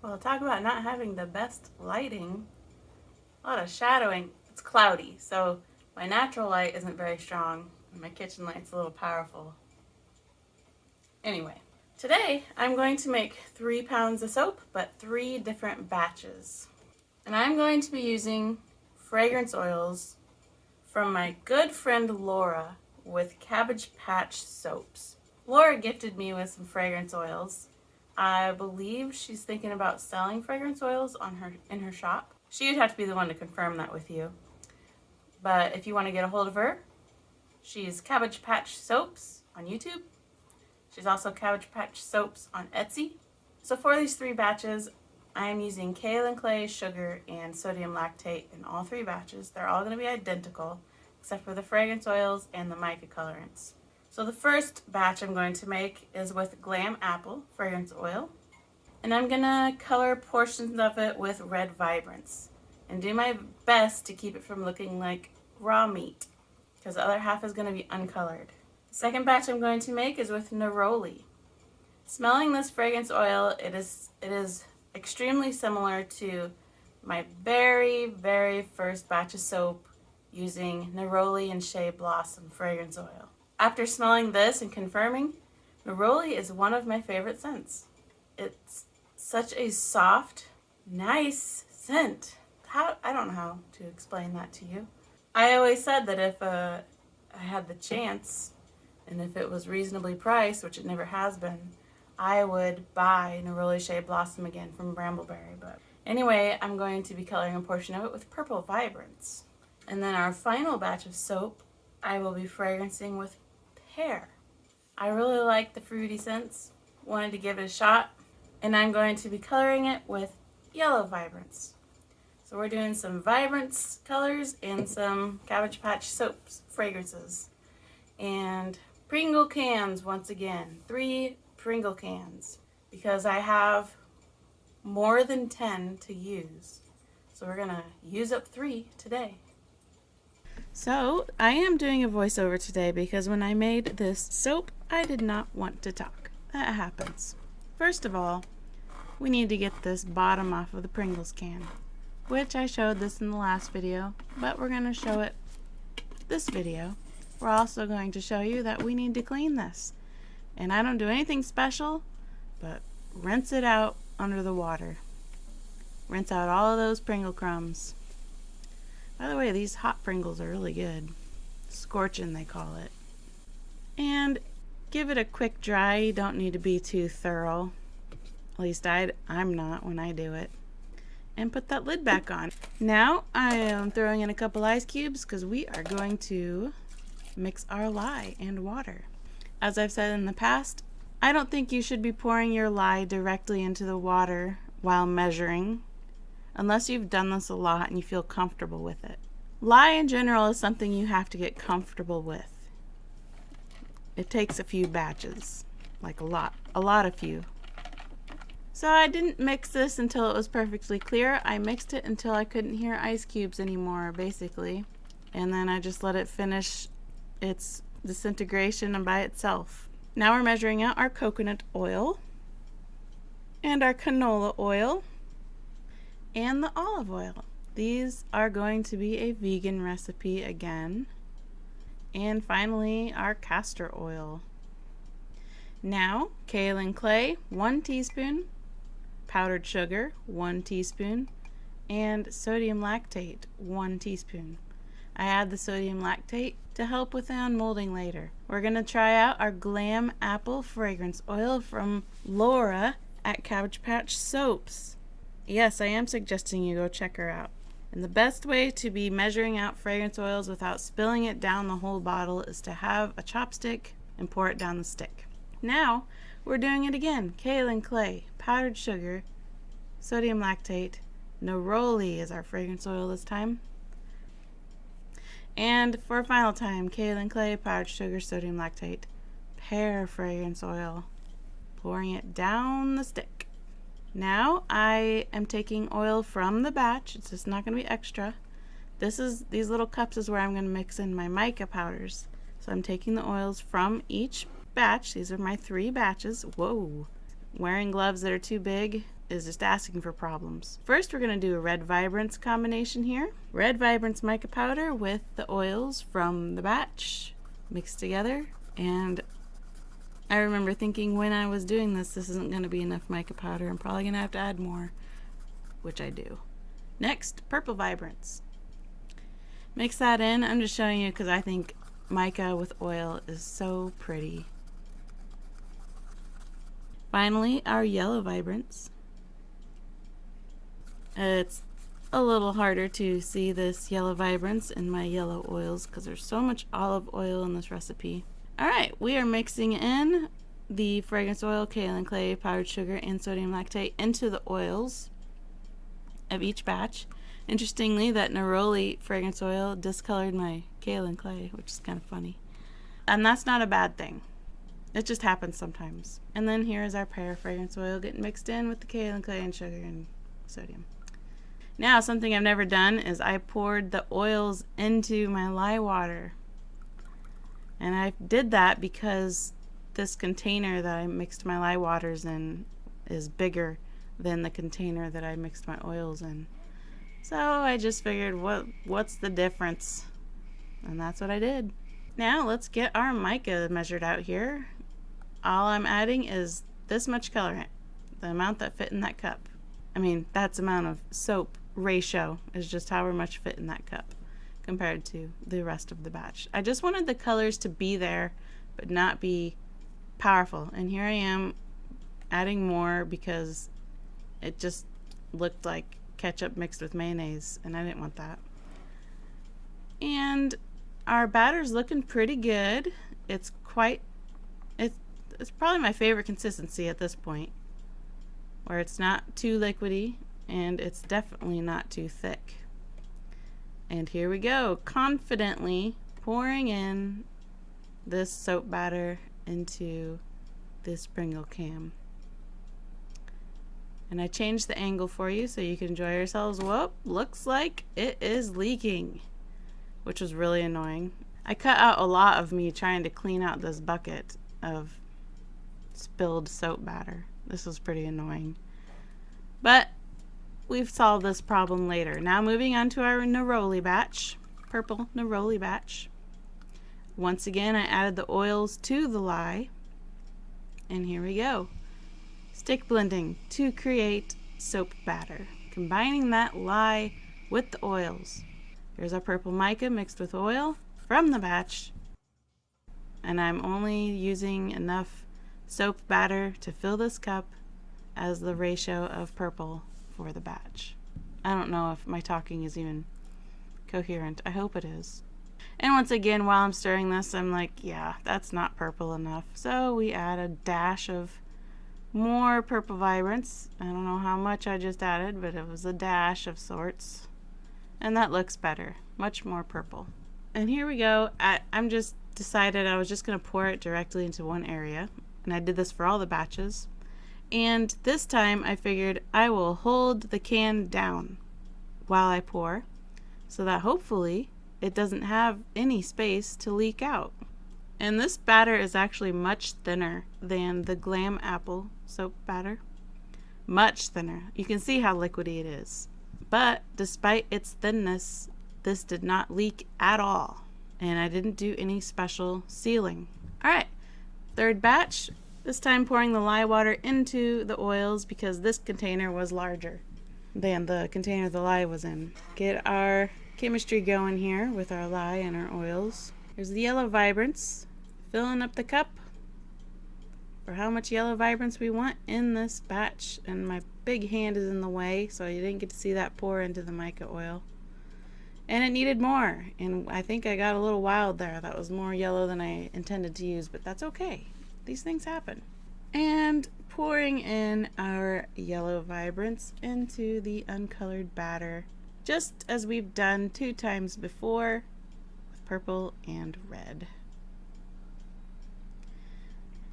Well, talk about not having the best lighting. A lot of shadowing. It's cloudy, so my natural light isn't very strong, and my kitchen light's a little powerful. Anyway, today I'm going to make 3 pounds of soap, but 3 different batches. And I'm going to be using fragrance oils from my good friend Laura with Cabbage Patch soaps. Laura gifted me with some fragrance oils. I believe she's thinking about selling fragrance oils in her shop. She would have to be the one to confirm that with you. But if you want to get a hold of her, she's Cabbage Patch Soaps on YouTube. She's also Cabbage Patch Soaps on Etsy. So for these 3 batches, I am using kaolin clay, sugar, and sodium lactate in all 3 batches. They're all going to be identical, except for the fragrance oils and the mica colorants. So the first batch I'm going to make is with Glam Apple fragrance oil. And I'm going to color portions of it with red vibrance. And do my best to keep it from looking like raw meat, because the other half is going to be uncolored. The second batch I'm going to make is with Neroli. Smelling this fragrance oil, it is extremely similar to my very, very first batch of soap using Neroli and Shea Blossom fragrance oil. After smelling this and confirming, Neroli is one of my favorite scents. It's such a soft, nice scent. I don't know how to explain that to you. I always said that if I had the chance, and if it was reasonably priced, which it never has been, I would buy Neroli Shea Blossom again from Brambleberry. But anyway, I'm going to be coloring a portion of it with purple vibrance. And then our final batch of soap, I will be fragrancing with Pear. I really like the fruity scents, wanted to give it a shot, and I'm going to be coloring it with yellow vibrance. So we're doing some vibrance colors and some Cabbage Patch soaps fragrances. And Pringles cans once again, 3 Pringles cans, because I have more than 10 to use. So we're gonna use up 3 today. So I am doing a voiceover today because when I made this soap, I did not want to talk. That happens. First of all, we need to get this bottom off of the Pringles can, which I showed this in the last video, but we're going to show it this video. We're also going to show you that we need to clean this. And I don't do anything special, but rinse it out under the water. Rinse out all of those Pringle crumbs. By the way, these hot Pringles are really good. Scorching, they call it. And give it a quick dry. You don't need to be too thorough. At least I'm not when I do it. And put that lid back on. Now I am throwing in a couple ice cubes because we are going to mix our lye and water. As I've said in the past, I don't think you should be pouring your lye directly into the water while measuring, unless you've done this a lot and you feel comfortable with it. Lye in general is something you have to get comfortable with. It takes a few batches, like a lot of few. So I didn't mix this until it was perfectly clear. I mixed it until I couldn't hear ice cubes anymore, basically. And then I just let it finish its disintegration by itself. Now we're measuring out our coconut oil and our canola oil and the olive oil. These are going to be a vegan recipe again. And finally, our castor oil. Now, kaolin clay, 1 teaspoon, powdered sugar, 1 teaspoon, and sodium lactate, 1 teaspoon. I add the sodium lactate to help with the unmolding later. We're going to try out our Glam Apple fragrance oil from Laura at Cabbage Patch Soaps. Yes, I am suggesting you go check her out. And the best way to be measuring out fragrance oils without spilling it down the whole bottle is to have a chopstick and pour it down the stick. Now, we're doing it again. Kaolin clay, powdered sugar, sodium lactate, Neroli is our fragrance oil this time. And for a final time, kaolin clay, powdered sugar, sodium lactate, Pear fragrance oil, pouring it down the stick. Now I am taking oil from the batch. It's just not going to be extra. These little cups is where I'm going to mix in my mica powders. So I'm taking the oils from each batch. These are my 3 batches. Whoa. Wearing gloves that are too big is just asking for problems. First, we're going to do a red vibrance combination here. Red vibrance mica powder with the oils from the batch mixed together. And I remember thinking when I was doing this isn't going to be enough mica powder. I'm probably going to have to add more, which I do. Next, purple vibrance. Mix that in. I'm just showing you because I think mica with oil is so pretty. Finally, our yellow vibrance. It's a little harder to see this yellow vibrance in my yellow oils because there's so much olive oil in this recipe. Alright, we are mixing in the fragrance oil, kaolin clay, powdered sugar, and sodium lactate into the oils of each batch. Interestingly, that Neroli fragrance oil discolored my kaolin clay, which is kind of funny. And that's not a bad thing. It just happens sometimes. And then here is our Pear fragrance oil getting mixed in with the kaolin clay and sugar and sodium. Now, something I've never done is I poured the oils into my lye water. And I did that because this container that I mixed my lye waters in is bigger than the container that I mixed my oils in. So I just figured, what's the difference? And that's what I did. Now let's get our mica measured out here. All I'm adding is this much colorant, the amount that fit in that cup. I mean, that's amount of soap ratio is just however much fit in that cup compared to the rest of the batch. I just wanted the colors to be there but not be powerful. And here I am adding more because it just looked like ketchup mixed with mayonnaise and I didn't want that. And our batter's looking pretty good. It's probably my favorite consistency at this point, where it's not too liquidy and it's definitely not too thick. And here we go, confidently pouring in this soap batter into this Pringle can. And I changed the angle for you so you can enjoy yourselves. Whoop, looks like it is leaking, which was really annoying. I cut out a lot of me trying to clean out this bucket of spilled soap batter. This was pretty annoying. But we've solved this problem later. Now moving on to our Neroli batch, purple Neroli batch. Once again, I added the oils to the lye. And here we go. Stick blending to create soap batter. Combining that lye with the oils. Here's our purple mica mixed with oil from the batch. And I'm only using enough soap batter to fill this cup as the ratio of purple for the batch. I don't know if my talking is even coherent. I hope it is. And once again, while I'm stirring this, I'm like, yeah, that's not purple enough. So we add a dash of more purple vibrance. I don't know how much I just added, but it was a dash of sorts. And that looks better. Much more purple. And here we go. I'm just decided I was just going to pour it directly into one area. And I did this for all the batches. And this time I figured I will hold the can down while I pour so that hopefully it doesn't have any space to leak out. And this batter is actually much thinner than the Glam apple soap batter. Much thinner. You can see how liquidy it is. But despite its thinness, this did not leak at all. And I didn't do any special sealing. Alright, third batch. This time pouring the lye water into the oils because this container was larger than the container the lye was in. Get our chemistry going here with our lye and our oils. Here's the yellow vibrance. Filling up the cup for how much yellow vibrance we want in this batch. And my big hand is in the way, so you didn't get to see that pour into the mica oil. And it needed more, and I think I got a little wild there. That was more yellow than I intended to use, but that's okay. These things happen. And pouring in our yellow vibrance into the uncolored batter, just as we've done 2 times before with purple and red.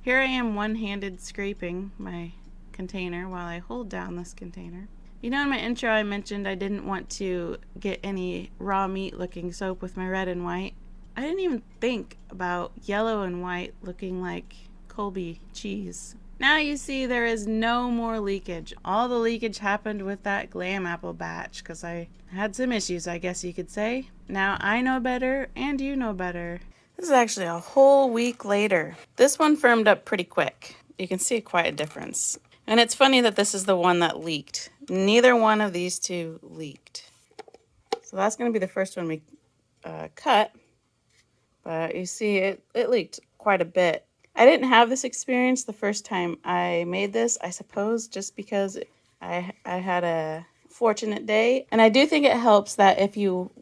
Here I am one-handed scraping my container while I hold down this container. You know, in my intro I mentioned I didn't want to get any raw meat looking soap with my red and white. I didn't even think about yellow and white looking like Colby cheese. Now you see there is no more leakage. All the leakage happened with that Glam apple batch because I had some issues, I guess you could say. Now I know better and you know better. This is actually a whole week later. This one firmed up pretty quick. You can see quite a difference. And it's funny that this is the one that leaked. Neither one of these two leaked. So that's going to be the first one we cut. But you see it leaked quite a bit. I didn't have this experience the first time I made this, I suppose, just because I had a fortunate day. And I do think it helps that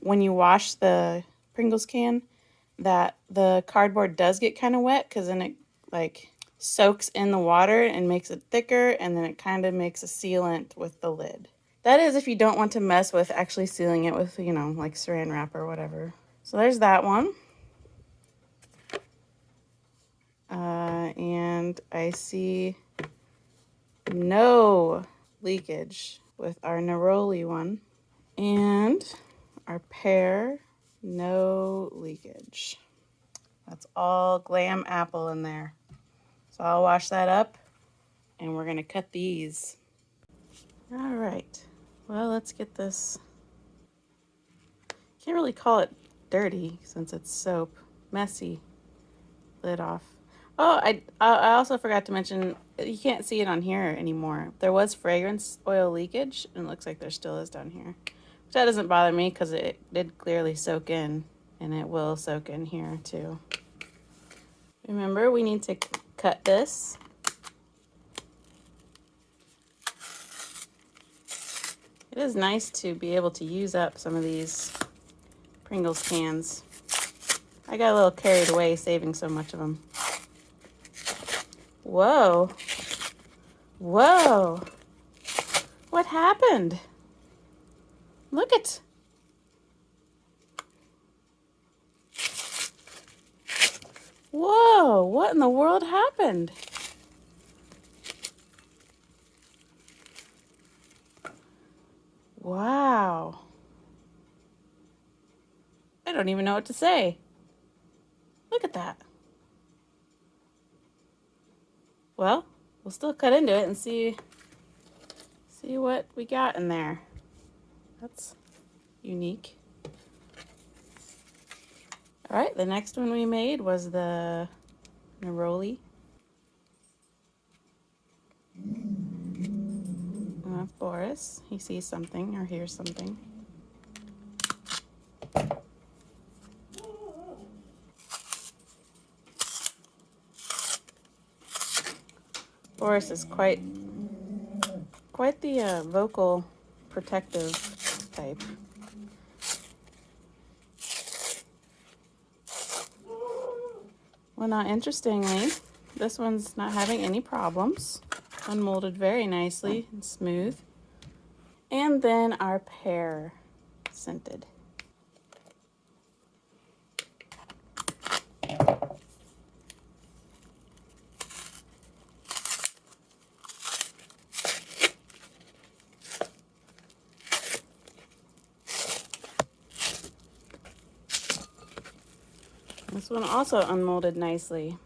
when you wash the Pringles can, that the cardboard does get kind of wet, because then it like soaks in the water and makes it thicker, and then it kind of makes a sealant with the lid. That is if you don't want to mess with actually sealing it with, like saran wrap or whatever. So there's that one. And I see no leakage with our Neroli one. And our Pear, no leakage. That's all Glam apple in there. So I'll wash that up and we're going to cut these. All right. Well, let's get this. Can't really call it dirty since it's soap. Messy. Lid off. Oh, I also forgot to mention, you can't see it on here anymore. There was fragrance oil leakage, and it looks like there still is down here. Which that doesn't bother me because it did clearly soak in, and it will soak in here too. Remember, we need to cut this. It is nice to be able to use up some of these Pringles cans. I got a little carried away saving so much of them. Whoa. Whoa. What happened? Look it. Whoa, what in the world happened? Wow. I don't even know what to say. Look at that. Well, we'll still cut into it and see what we got in there. That's unique. All right, the next one we made was the Neroli. And that's Boris. He sees something or hears something. Boris is quite the vocal protective type. Well, now interestingly, this one's not having any problems. Unmolded very nicely and smooth. And then our Pear scented. This one also unmolded nicely.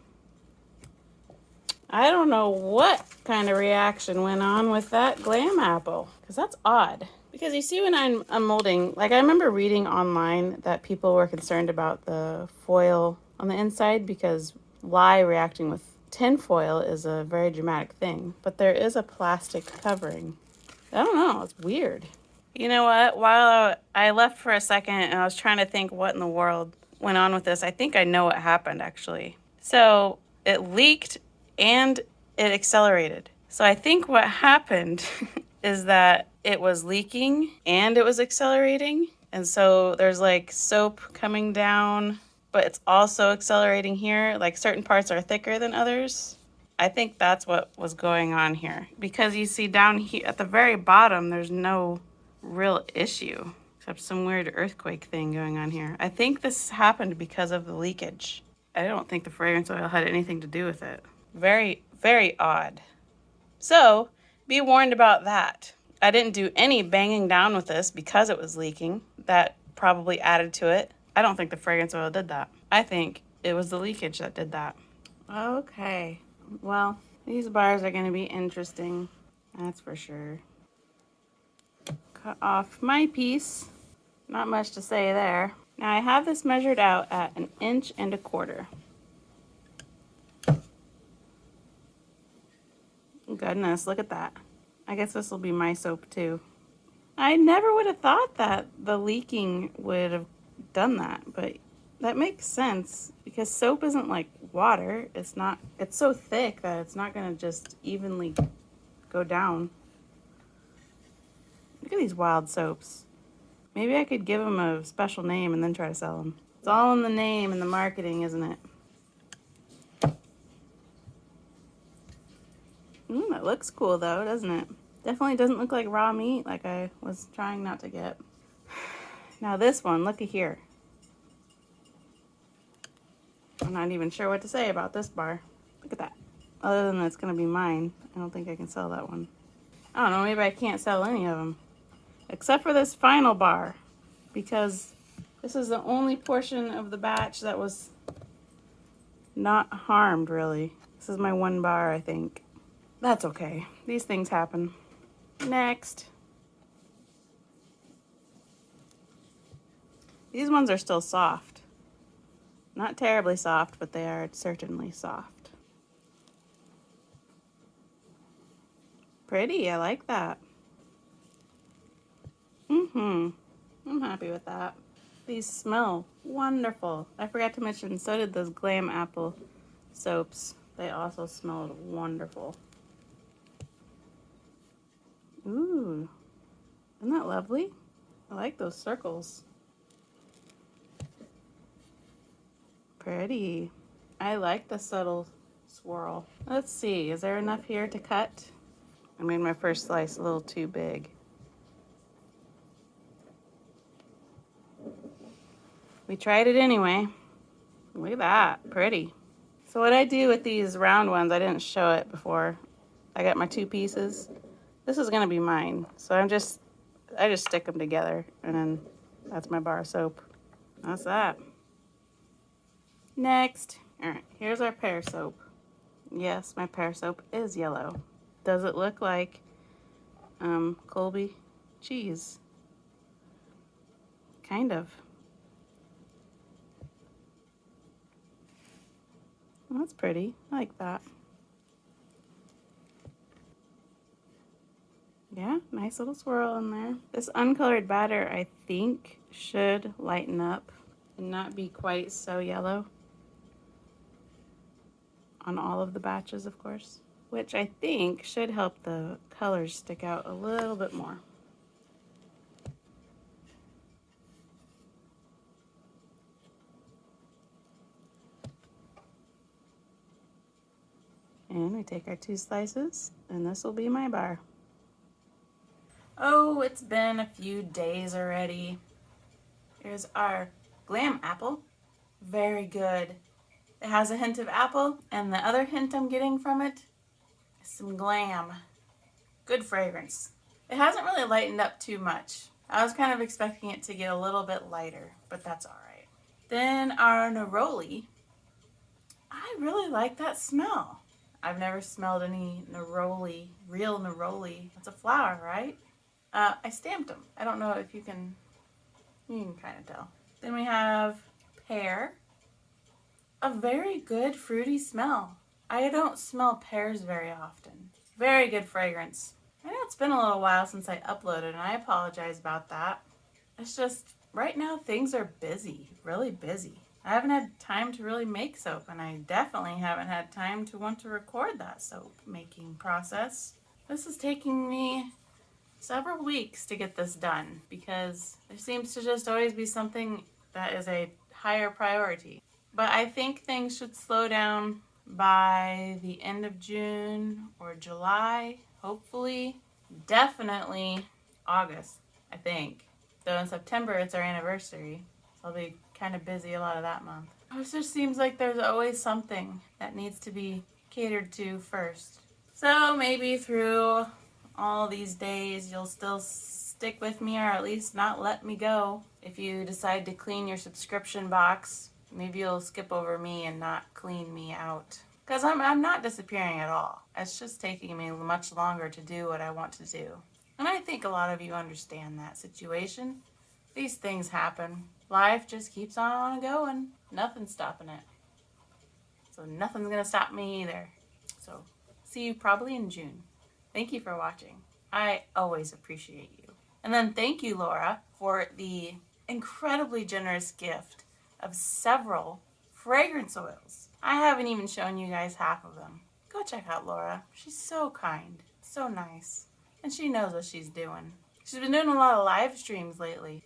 I don't know what kind of reaction went on with that Glam apple, because that's odd. Because you see, when I'm unmolding, like I remember reading online that people were concerned about the foil on the inside because lye reacting with tin foil is a very dramatic thing. But there is a plastic covering. I don't know, it's weird. You know what? While I left for a second and I was trying to think what in the world went on with this, I think I know what happened actually. So it leaked and it accelerated. So I think what happened is that it was leaking and it was accelerating. And so there's like soap coming down, but it's also accelerating here. Like certain parts are thicker than others. I think that's what was going on here. Because you see down here at the very bottom, there's no real issue except some weird earthquake thing going on here. I think this happened because of the leakage. I don't think the fragrance oil had anything to do with it. Very, very odd. So be warned about that. I didn't do any banging down with this because it was leaking. That probably added to it. I don't think the fragrance oil did that. I think it was the leakage that did that. Okay, well, These bars are going to be interesting, that's for sure. Cut off my piece. Not much to say there. Now I have this measured out at 1.25 inches. Goodness, look at that. I guess this will be my soap too. I never would have thought that the leaking would have done that, but that makes sense because soap isn't like water. It's so thick that it's not going to just evenly go down. Look at these wild soaps. Maybe I could give them a special name and then try to sell them. It's all in the name and the marketing, isn't it? That looks cool though, doesn't it? Definitely doesn't look like raw meat like I was trying not to get. Now this one, looky here. I'm not even sure what to say about this bar. Look at that. Other than that's gonna be mine. I don't think I can sell that one. I don't know, maybe I can't sell any of them. Except for this final bar. Because this is the only portion of the batch that was not harmed, really. This is my one bar, I think. That's okay. These things happen. Next. These ones are still soft. Not terribly soft, but they are certainly soft. Pretty, I like that. I'm happy with that. These smell wonderful. I forgot to mention, so did those Glam apple soaps. They also smelled wonderful. Ooh, isn't that lovely? I like those circles. Pretty. I like the subtle swirl. Let's see, is there enough here to cut? I made my first slice a little too big. We tried it anyway. Look at that, pretty. So what I do with these round ones, I didn't show it before. I got my 2 pieces. This is gonna be mine. So I just stick them together and then that's my bar of soap. That's that. Next, all right, here's our pear soap. Yes, my pear soap is yellow. Does it look like Colby cheese? Kind of. Well, that's pretty. I like that. Yeah, nice little swirl in there. This uncolored batter, I think, should lighten up and not be quite so yellow on all of the batches, of course, which I think should help the colors stick out a little bit more. And we take our 2 slices, and this will be my bar. Oh, it's been a few days already. Here's our Glam apple. Very good. It has a hint of apple, and the other hint I'm getting from it is some Glam. Good fragrance. It hasn't really lightened up too much. I was kind of expecting it to get a little bit lighter, but that's all right. Then our Neroli. I really like that smell. I've never smelled any Neroli, real Neroli. It's a flower, right? I stamped them. I don't know if you can kind of tell. Then we have Pear. A very good fruity smell. I don't smell pears very often. Very good fragrance. I know it's been a little while since I uploaded, and I apologize about that. It's just, right now things are busy, really busy. I haven't had time to really make soap, and I definitely haven't had time to want to record that soap making process. This is taking me several weeks to get this done because there seems to just always be something that is a higher priority. But I think things should slow down by the end of June or July, hopefully. Definitely August, I think. Though in September it's our anniversary, so I'll be kind of busy a lot of that month. It just seems like there's always something that needs to be catered to first. So maybe through all these days you'll still stick with me, or at least not let me go. If you decide to clean your subscription box, maybe you'll skip over me and not clean me out. Because I'm not disappearing at all. It's just taking me much longer to do what I want to do. And I think a lot of you understand that situation. These things happen. Life just keeps on going. Nothing's stopping it. So nothing's going to stop me either. So see you probably in June. Thank you for watching. I always appreciate you. And then thank you, Laura, for the incredibly generous gift of several fragrance oils. I haven't even shown you guys half of them. Go check out Laura. She's so kind, so nice, and she knows what she's doing. She's been doing a lot of live streams lately.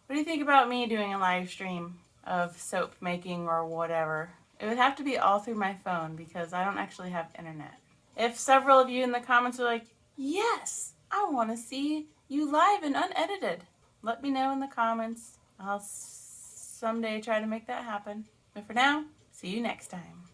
What do you think about me doing a live stream of soap making or whatever? It would have to be all through my phone because I don't actually have internet. If several of you in the comments are like, yes, I want to see you live and unedited, let me know in the comments. I'll someday try to make that happen. But for now, see you next time.